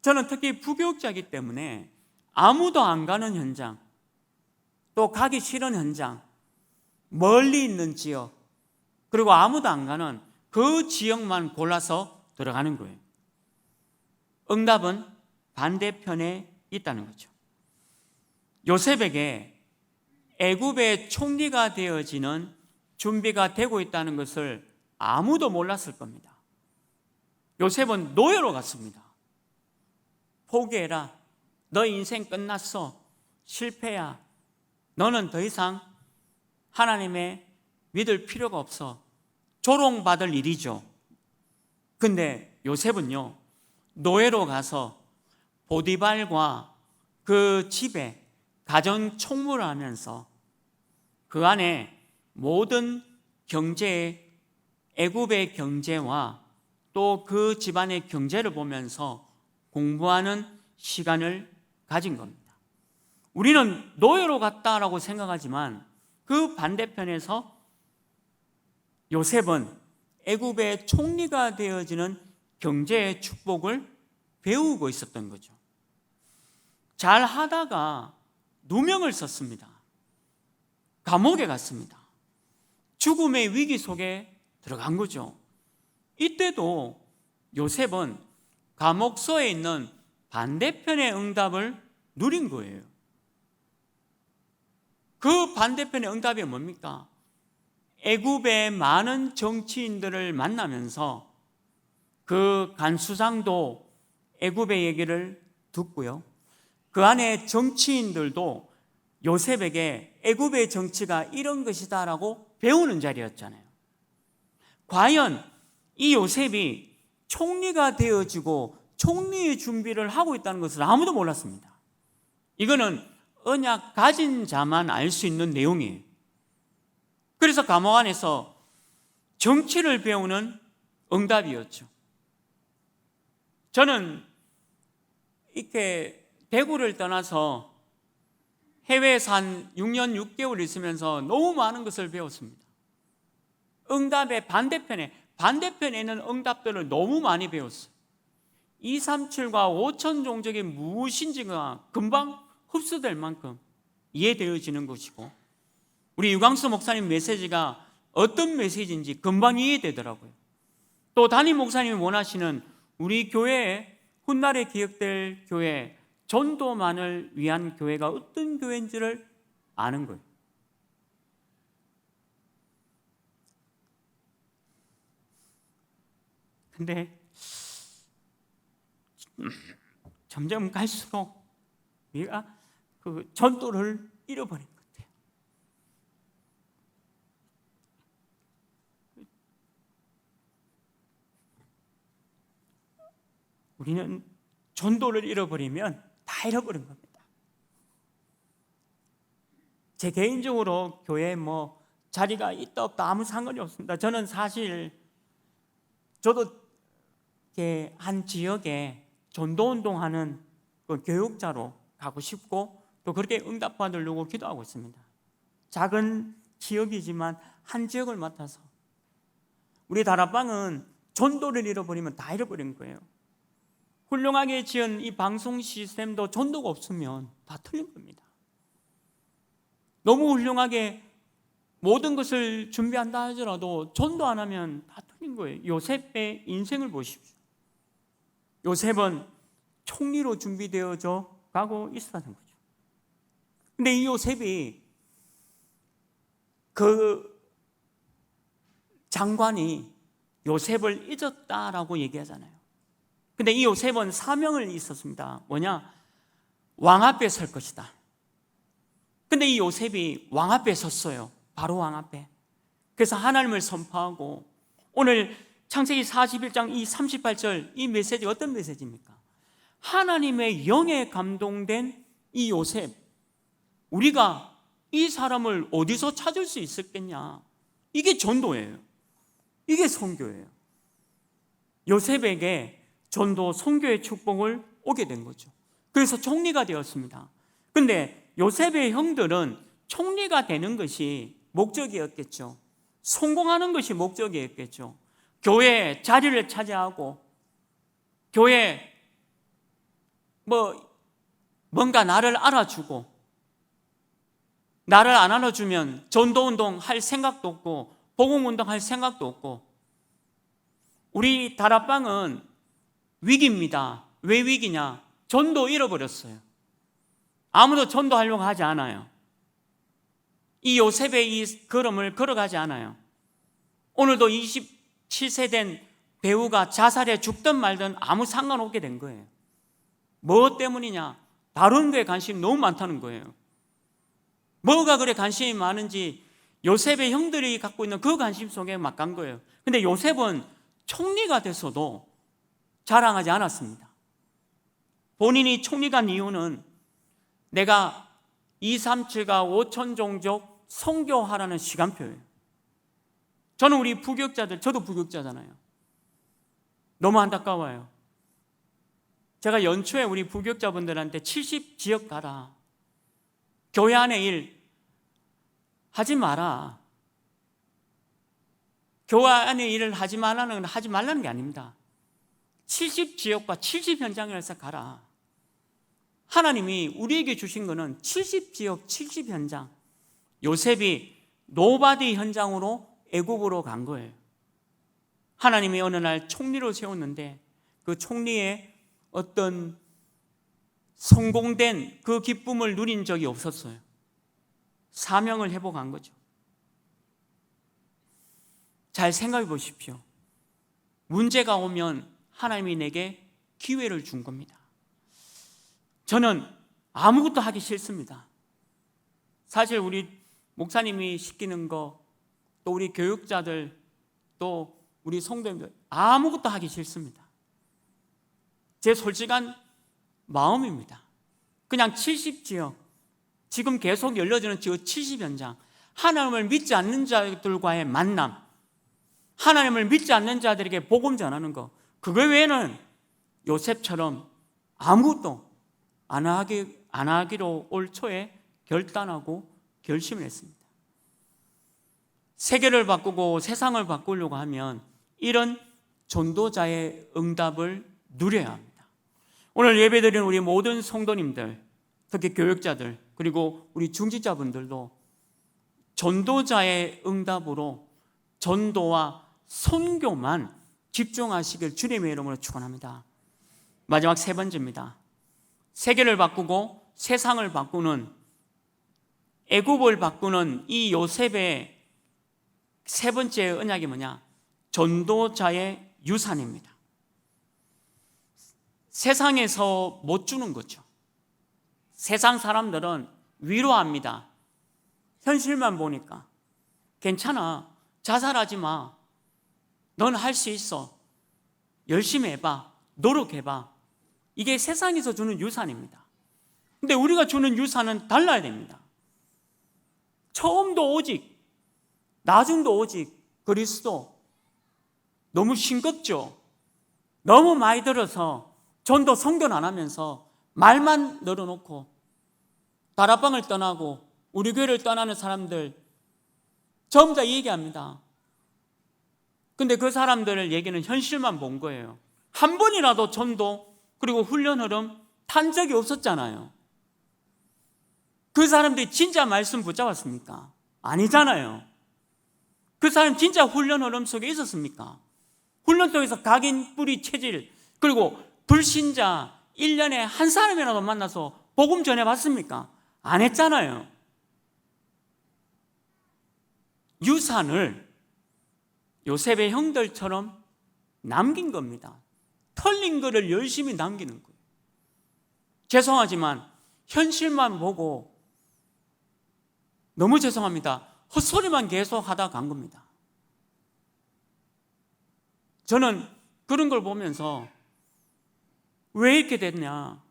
S1: 저는 특히 부교육자이기 때문에 아무도 안 가는 현장, 또 가기 싫은 현장, 멀리 있는 지역, 그리고 아무도 안 가는 그 지역만 골라서 들어가는 거예요. 응답은 반대편에 있다는 거죠. 요셉에게 애굽의 총리가 되어지는 준비가 되고 있다는 것을 아무도 몰랐을 겁니다. 요셉은 노예로 갔습니다. 포기해라. 너 인생 끝났어. 실패야. 너는 더 이상 하나님의 믿을 필요가 없어. 조롱받을 일이죠. 근데 요셉은요, 노예로 가서 보디발과 그 집에 가정 총무를 하면서 그 안에 모든 경제의 애굽의 경제와 또 그 집안의 경제를 보면서 공부하는 시간을 가진 겁니다. 우리는 노예로 갔다라고 생각하지만 그 반대편에서 요셉은 애굽의 총리가 되어지는 경제의 축복을 배우고 있었던 거죠. 잘 하다가 누명을 썼습니다. 감옥에 갔습니다. 죽음의 위기 속에 들어간 거죠. 이때도 요셉은 감옥소에 있는 반대편의 응답을 누린 거예요. 그 반대편의 응답이 뭡니까? 애굽의 많은 정치인들을 만나면서 그 간수장도 애굽의 얘기를 듣고요, 그 안에 정치인들도 요셉에게 애굽의 정치가 이런 것이다라고 배우는 자리였잖아요. 과연 이 요셉이 총리가 되어지고 총리의 준비를 하고 있다는 것을 아무도 몰랐습니다. 이거는 언약 가진 자만 알 수 있는 내용이에요. 그래서 감옥 안에서 정치를 배우는 응답이었죠. 저는 이렇게 대구를 떠나서 해외에서 한 6년 6개월 있으면서 너무 많은 것을 배웠습니다. 응답의 반대편에 있는 응답들을 너무 많이 배웠어요. 237과 5천 종족이 무엇인지가 금방 흡수될 만큼 이해되어지는 것이고, 우리 유광수 목사님 메시지가 어떤 메시지인지 금방 이해되더라고요. 또 담임 목사님이 원하시는 우리 교회에 훗날에 기억될 교회, 전도만을 위한 교회가 어떤 교회인지를 아는 거예요. 근데 점점 갈수록 우리가 그 전도를 잃어버린 것 같아요. 우리는 전도를 잃어버리면 다 잃어버린 겁니다. 제 개인적으로 교회 자리가 있다 없다 아무 상관이 없습니다. 저는 사실 저도 이렇게 한 지역에 전도운동하는 그 교육자로 가고 싶고 또 그렇게 응답받으려고 기도하고 있습니다. 작은 지역이지만 한 지역을 맡아서 우리 다락방은 전도를 잃어버리면 다 잃어버린 거예요. 훌륭하게 지은 이 방송 시스템도 전도가 없으면 다 틀린 겁니다. 너무 훌륭하게 모든 것을 준비한다 하더라도 전도 안 하면 다 틀린 거예요. 요셉의 인생을 보십시오. 요셉은 총리로 준비되어져 가고 있었던 거죠. 근데 이 요셉이 그 장관이 요셉을 잊었다라고 얘기하잖아요. 근데 이 요셉은 사명을 있었습니다. 뭐냐? 왕 앞에 설 것이다. 근데 이 요셉이 왕 앞에 섰어요. 바로 왕 앞에. 그래서 하나님을 선포하고 오늘 창세기 41장 이 38절 이 메시지 어떤 메시지입니까? 하나님의 영에 감동된 이 요셉, 우리가 이 사람을 어디서 찾을 수 있었겠냐? 이게 전도예요. 이게 선교예요. 요셉에게 전도 선교의 축복을 오게 된 거죠. 그래서 총리가 되었습니다. 근데 요셉의 형들은 총리가 되는 것이 목적이었겠죠. 성공하는 것이 목적이었겠죠. 교회 자리를 차지하고 교회 뭔가 나를 알아주고 나를 안 알아주면 전도운동 할 생각도 없고 복음운동 할 생각도 없고. 우리 다락방은 위기입니다. 왜 위기냐? 전도 잃어버렸어요. 아무도 전도하려고 하지 않아요. 이 요셉의 이 걸음을 걸어가지 않아요. 오늘도 27세 된 배우가 자살해 죽든 말든 아무 상관없게 된 거예요. 뭐 때문이냐? 다른 거에 관심이 너무 많다는 거예요. 뭐가 그래 관심이 많은지 요셉의 형들이 갖고 있는 그 관심 속에 막 간 거예요. 근데 요셉은 총리가 돼서도 자랑하지 않았습니다. 본인이 총리 간 이유는 내가 237과 5천 종족 선교하라는 시간표예요. 저는 우리 부교육자들, 저도 부교육자잖아요. 너무 안타까워요. 제가 연초에 우리 부교육자분들한테 70지역 가라. 교회 안에 일 하지 마라. 교회 안에 일을 하지 말라는 게 아닙니다. 70지역과 70현장에서 가라. 하나님이 우리에게 주신 것은 70지역 70현장. 요셉이 노바디 현장으로 애굽으로 간 거예요. 하나님이 어느 날 총리로 세웠는데 그 총리의 어떤 성공된 그 기쁨을 누린 적이 없었어요. 사명을 회복한 거죠. 잘 생각해 보십시오. 문제가 오면 하나님이 내게 기회를 준 겁니다. 저는 아무것도 하기 싫습니다. 사실 우리 목사님이 시키는 거, 또 우리 교육자들, 또 우리 성도님들 아무것도 하기 싫습니다. 제 솔직한 마음입니다. 그냥 70지역, 지금 계속 열려지는 지역 70현장, 하나님을 믿지 않는 자들과의 만남, 하나님을 믿지 않는 자들에게 복음 전하는 거, 그거 외에는 요셉처럼 아무것도 안 하기로 올 초에 결단하고 결심을 했습니다. 세계를 바꾸고 세상을 바꾸려고 하면 이런 전도자의 응답을 누려야 합니다. 오늘 예배드리는 우리 모든 성도님들, 특히 교육자들, 그리고 우리 중직자분들도 전도자의 응답으로 전도와 선교만 집중하시길 주님의 이름으로 축원합니다. 마지막 세 번째입니다. 세계를 바꾸고 세상을 바꾸는, 애굽을 바꾸는 이 요셉의 세 번째 언약이 뭐냐? 전도자의 유산입니다. 세상에서 못 주는 거죠. 세상 사람들은 위로합니다. 현실만 보니까. 괜찮아. 자살하지 마. 넌 할 수 있어. 열심히 해봐. 노력해봐. 이게 세상에서 주는 유산입니다. 근데 우리가 주는 유산은 달라야 됩니다. 처음도 오직 나중도 오직 그리스도. 너무 싱겁죠? 너무 많이 들어서 전도 성견 안 하면서 말만 늘어놓고 다락방을 떠나고 우리 교회를 떠나는 사람들 전부 다 얘기합니다. 근데 그 사람들을 얘기는 현실만 본 거예요. 한 번이라도 전도 그리고 훈련 흐름 탄 적이 없었잖아요. 그 사람들이 진짜 말씀 붙잡았습니까? 아니잖아요. 그 사람 진짜 훈련 흐름 속에 있었습니까? 훈련 속에서 각인, 뿌리, 체질, 그리고 불신자 1년에 한 사람이라도 만나서 복음 전해봤습니까? 안 했잖아요. 유산을 요셉의 형들처럼 남긴 겁니다. 털린 거를 열심히 남기는 거예요. 죄송하지만 현실만 보고 너무 죄송합니다. 헛소리만 계속 하다 간 겁니다. 저는 그런 걸 보면서 왜 이렇게 됐냐?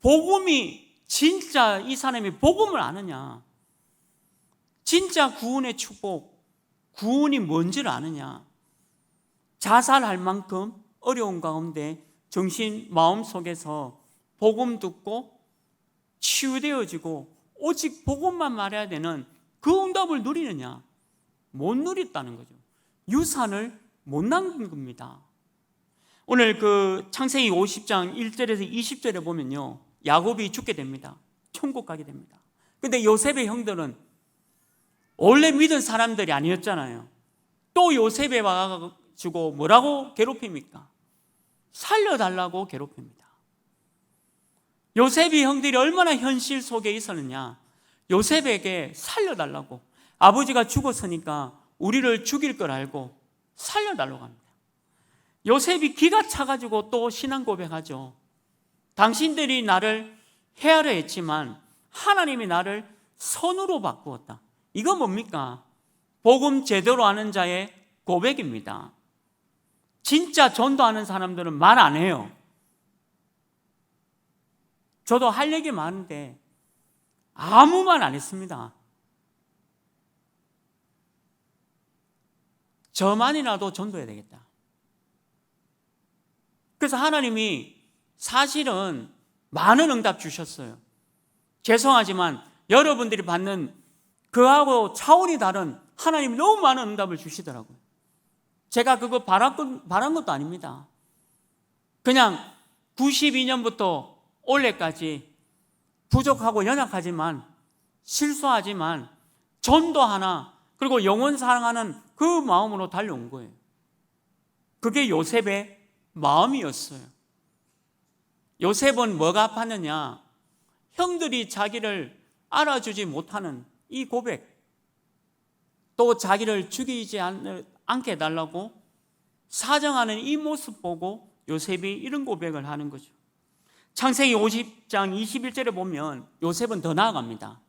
S1: 복음이 진짜 이 사람이 복음을 아느냐? 진짜 구원의 축복, 구원이 뭔지를 아느냐? 자살할 만큼 어려운 가운데 정신, 마음 속에서 복음 듣고 치유되어지고 오직 복음만 말해야 되는 그 응답을 누리느냐? 못 누렸다는 거죠. 유산을 못 남긴 겁니다. 오늘 그 창세기 50장 1절에서 20절에 보면요, 야곱이 죽게 됩니다. 천국 가게 됩니다. 근데 요셉의 형들은 원래 믿은 사람들이 아니었잖아요. 또 요셉에 와가지고 뭐라고 괴롭힙니까? 살려달라고 괴롭힙니다. 요셉의 형들이 얼마나 현실 속에 있었느냐? 요셉에게 살려달라고, 아버지가 죽었으니까 우리를 죽일 걸 알고 살려달라고 합니다. 요셉이 기가 차가지고 또 신앙 고백하죠. 당신들이 나를 해하려 했지만 하나님이 나를 선으로 바꾸었다. 이건 뭡니까? 복음 제대로 아는 자의 고백입니다. 진짜 전도하는 사람들은 말 안 해요. 저도 할 얘기 많은데 아무 말 안 했습니다. 저만이라도 전도해야 되겠다. 그래서 하나님이 사실은 많은 응답 주셨어요. 죄송하지만 여러분들이 받는 그하고 차원이 다른 하나님이 너무 많은 응답을 주시더라고요. 제가 그거 바란 것도 아닙니다. 그냥 92년부터 올해까지 부족하고 연약하지만 실수하지만 전도하나 그리고 영혼 사랑하는 그 마음으로 달려온 거예요. 그게 요셉의 마음이었어요. 요셉은 뭐가 아팠느냐? 형들이 자기를 알아주지 못하는 이 고백, 또 자기를 죽이지 않게 해달라고 사정하는 이 모습 보고 요셉이 이런 고백을 하는 거죠. 창세기 50장 21절에 보면 요셉은 더 나아갑니다.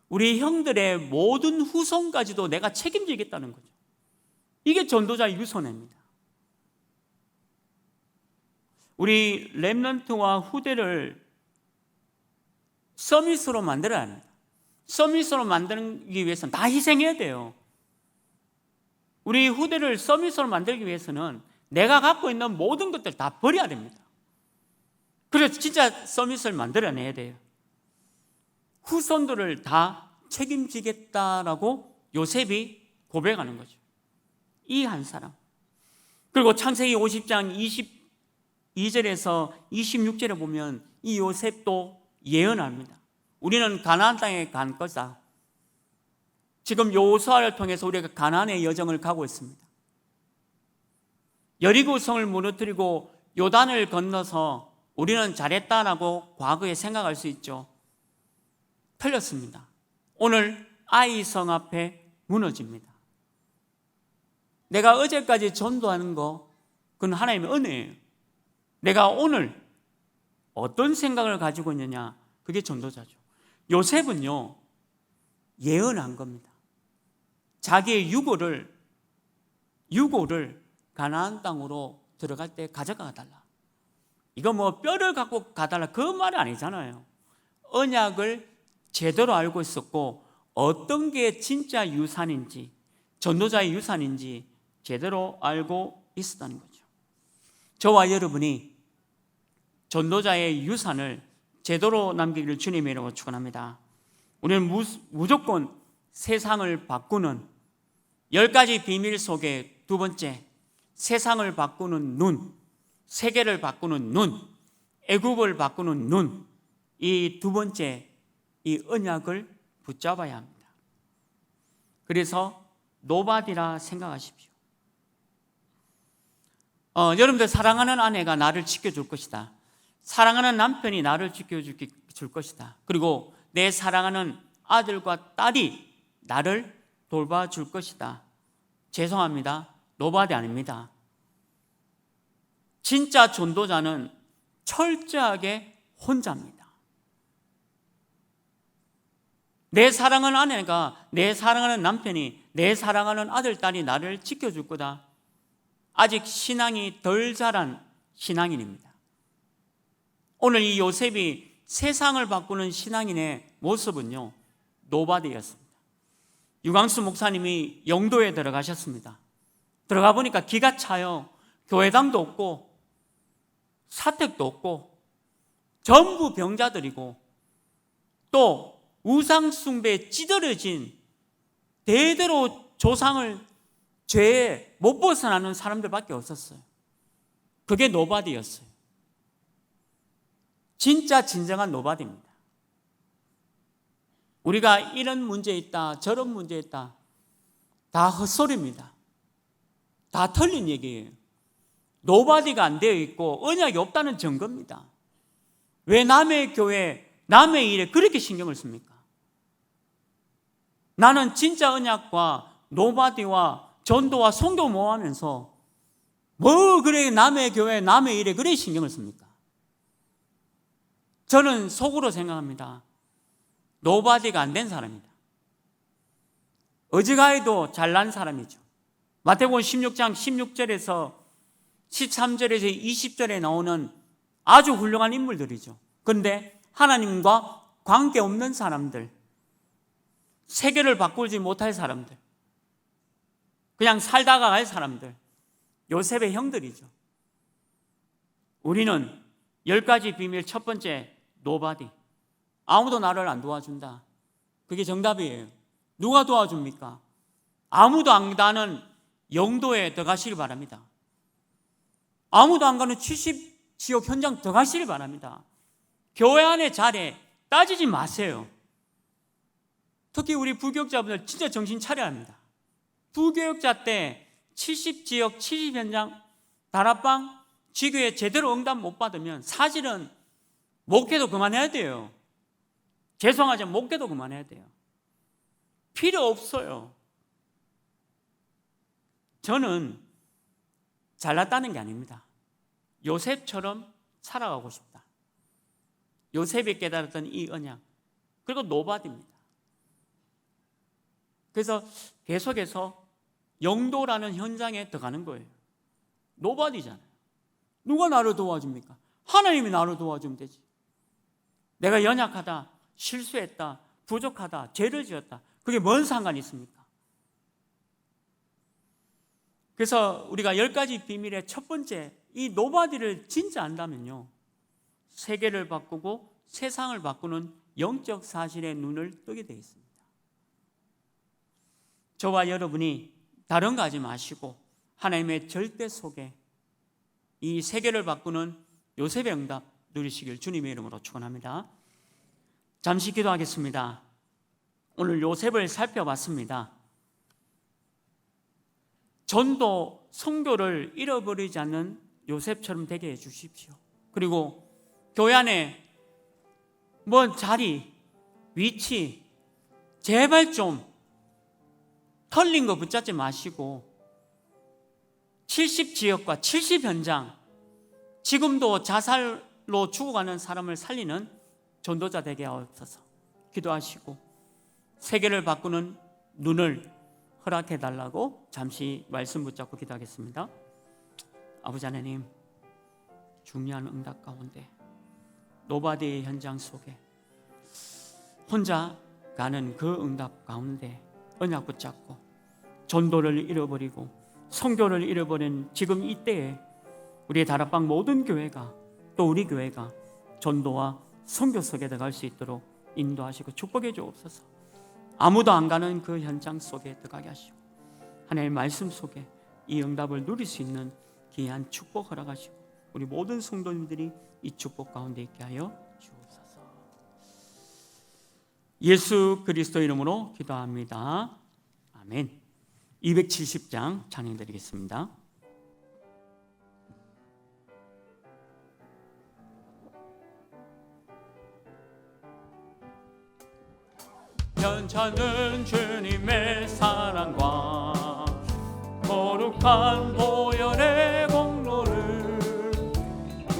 S1: 우리 형들의 모든 후손까지도 내가 책임지겠다는 거죠. 이게 전도자의 유선입니다. 우리 렘넌트와 후대를 서밋으로 만들어야 합니다. 서밋으로 만들기 위해서는 다 희생해야 돼요. 우리 후대를 서밋으로 만들기 위해서는 내가 갖고 있는 모든 것들 다 버려야 됩니다. 그래서 진짜 서밋을 만들어내야 돼요. 후손들을 다 책임지겠다라고 요셉이 고백하는 거죠. 이 한 사람. 그리고 창세기 50장 22절에서 26절에 보면 이 요셉도 예언합니다. 우리는 가나안 땅에 간 거다. 지금 여호수아를 통해서 우리가 가나안의 여정을 가고 있습니다. 여리고 성을 무너뜨리고 요단을 건너서 우리는 잘했다라고 과거에 생각할 수 있죠. 틀렸습니다. 오늘 아이 성 앞에 무너집니다. 내가 어제까지 전도하는 거, 그건 하나님의 은혜예요. 내가 오늘 어떤 생각을 가지고 있느냐, 그게 전도자죠. 요셉은요, 예언한 겁니다. 자기의 유고를 가나안 땅으로 들어갈 때 가져가 달라. 이거 뭐 뼈를 갖고 가달라 그 말이 아니잖아요. 언약을 제대로 알고 있었고 어떤 게 진짜 유산인지, 전도자의 유산인지 제대로 알고 있었다는 거죠. 저와 여러분이 전도자의 유산을 제대로 남기기를 주님의 이름으로 축원합니다. 우리는 무조건 세상을 바꾸는 10가지 비밀 속에 두 번째, 세상을 바꾸는 눈, 세계를 바꾸는 눈, 애굽을 바꾸는 눈, 이 두 번째 이 언약을 붙잡아야 합니다. 그래서 노바디라 생각하십시오. 여러분들, 사랑하는 아내가 나를 지켜줄 것이다. 사랑하는 남편이 나를 지켜줄 것이다. 그리고 내 사랑하는 아들과 딸이 나를 돌봐줄 것이다. 죄송합니다. 노바디 아닙니다. 진짜 전도자는 철저하게 혼자입니다. 내 사랑하는 아내가, 내 사랑하는 남편이, 내 사랑하는 아들, 딸이 나를 지켜줄 거다. 아직 신앙이 덜 자란 신앙인입니다. 오늘 이 요셉이 세상을 바꾸는 신앙인의 모습은요, 노바디였습니다. 유광수 목사님이 영도에 들어가셨습니다. 들어가 보니까 기가 차요. 교회당도 없고 사택도 없고 전부 병자들이고 또 우상 숭배에 찌들어진 대대로 조상을 죄에 못 벗어나는 사람들밖에 없었어요. 그게 노바디였어요. 진짜 진정한 노바디입니다. 우리가 이런 문제 있다, 저런 문제 있다, 다 헛소리입니다. 다 틀린 얘기예요. 노바디가 안 되어 있고 언약이 없다는 증거입니다. 왜 남의 교회, 남의 일에 그렇게 신경을 씁니까? 나는 진짜 언약과 노바디와 전도와 선교 모하면서 뭐 그래 남의 교회, 남의 일에 그래 신경을 씁니까? 저는 속으로 생각합니다. 노바디가 안 된 사람이다. 어지간해도 잘난 사람이죠. 마태복음 16장 16절에서 13절에서 20절에 나오는 아주 훌륭한 인물들이죠. 그런데 하나님과 관계없는 사람들, 세계를 바꾸지 못할 사람들, 그냥 살다가 갈 사람들, 요셉의 형들이죠. 우리는 10가지 비밀 첫 번째, 노바디. 아무도 나를 안 도와준다. 그게 정답이에요. 누가 도와줍니까? 아무도 안 가는 영도에 들어가시길 바랍니다. 아무도 안 가는 70지역 현장 들어가시길 바랍니다. 교회 안에 자리에 따지지 마세요. 특히 우리 부교육자분들 진짜 정신 차려야 합니다. 부교육자 때 70지역 70현장 다락방 지교에 제대로 응답 못 받으면 사실은 목회도 그만해야 돼요. 죄송하지만 목회도 그만해야 돼요. 필요 없어요. 저는 잘났다는 게 아닙니다. 요셉처럼 살아가고 싶다. 요셉이 깨달았던 이 언약, 그리고 노바디입니다. 그래서 계속해서 영도라는 현장에 들어가는 거예요. 노바디잖아요. 누가 나를 도와줍니까? 하나님이 나를 도와주면 되지. 내가 연약하다, 실수했다, 부족하다, 죄를 지었다, 그게 뭔 상관이 있습니까? 그래서 우리가 10가지 비밀의 첫 번째, 이 노바디를 진짜 안다면요, 세계를 바꾸고 세상을 바꾸는 영적 사실의 눈을 뜨게 되어 있습니다. 저와 여러분이 다른 거 하지 마시고 하나님의 절대 속에 이 세계를 바꾸는 요셉의 응답 누리시길 주님의 이름으로 축원합니다. 잠시 기도하겠습니다. 오늘 요셉을 살펴봤습니다. 전도, 선교를 잃어버리지 않는 요셉처럼 되게 해주십시오. 그리고 교회 안에 뭐 자리, 위치 제발 좀 털린 거 붙잡지 마시고 70지역과 70현장, 지금도 자살로 죽어가는 사람을 살리는 전도자 되게 하옵소서. 기도하시고 세계를 바꾸는 눈을 허락해 달라고 잠시 말씀 붙잡고 기도하겠습니다. 아버지 하나님, 중요한 응답 가운데 노바디의 현장 속에 혼자 가는 그 응답 가운데 언약 붙잡고 전도를 잃어버리고 선교를 잃어버린 지금 이때에 우리의 다락방 모든 교회가 또 우리 교회가 전도와 선교 속에 들어갈 수 있도록 인도하시고 축복해 주옵소서. 아무도 안 가는 그 현장 속에 들어가게 하시고 하나님의 말씀 속에 이 응답을 누릴 수 있는 귀한 축복 허락하시고 우리 모든 성도님들이 이 축복 가운데 있게 하여 주옵소서. 예수 그리스도 이름으로 기도합니다. 아멘. 270장 찬양드리겠습니다. 연차는 주님의 사랑과 거룩한 보혈의 공로를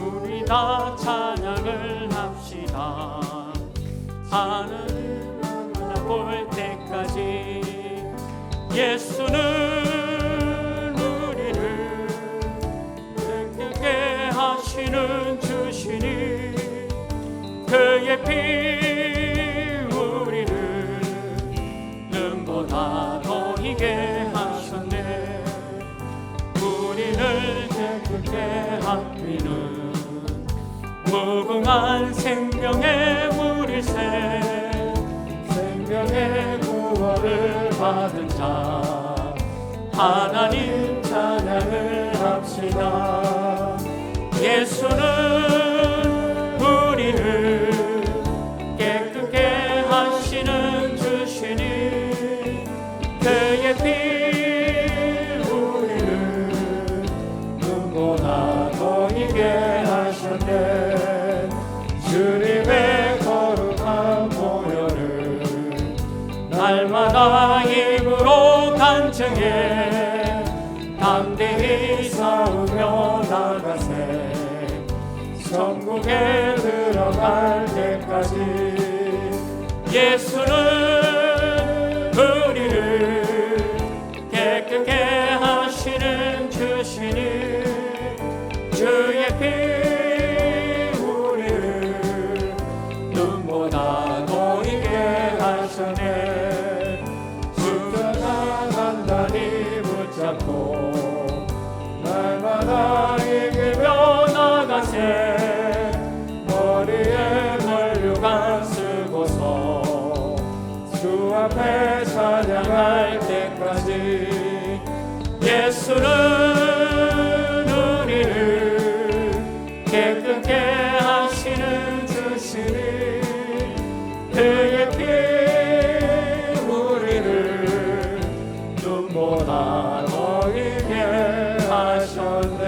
S1: 우리 다 찬양을 합시다. 하늘을 만나볼 때까지 예수는 우리를 기쁘게 하시는 주시니 그의 피 우리를 능보다 더 이게 하셨네. 우리를 기쁘게 하시는 무궁한 생명의 물일새 생명의 구원을 받은 자 하나님 찬양을 합시다. 예수는 우리를 깨끗게 하시는 주시니 그의 피 우리를 눈보다 더 이게 하셨네. 주님의 거룩한 보혈을 날마다 입으로 간증해 담대히 싸우며 나가세. 천국에 들어갈 때까지 예수는 우리를 깨끗게 하시는 주시니 주의 피 우리를 눈보다 보이게 하셨네. 십자가 단단히 붙잡고 날마다 이기며 나가세. 머리에 면류관 쓰고서 주 앞에 찬양할 때까지 예수는 우리를 깨끗게 하시는 주시니 그의 피 우리를 눈보다 너희게 하셨네.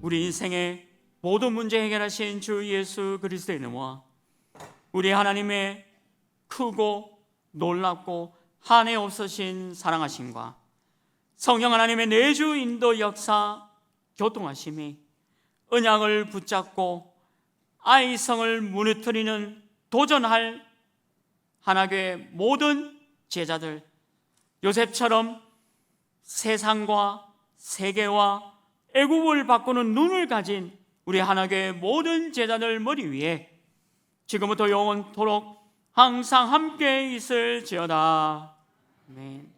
S1: 우리 인생의 모든 문제 해결하신 주 예수 그리스도의 이름과 우리 하나님의 크고 놀랍고 한해 없으신 사랑하심과 성령 하나님의 내주 인도 역사 교통하심이 언약을 붙잡고 아이성을 무너뜨리는 도전할 하나교회 모든 제자들, 요셉처럼 세상과 세계와 애국을 바꾸는 눈을 가진 우리 하나교회 모든 제자들 머리 위에 지금부터 영원토록 항상 함께 있을지어다. 아멘.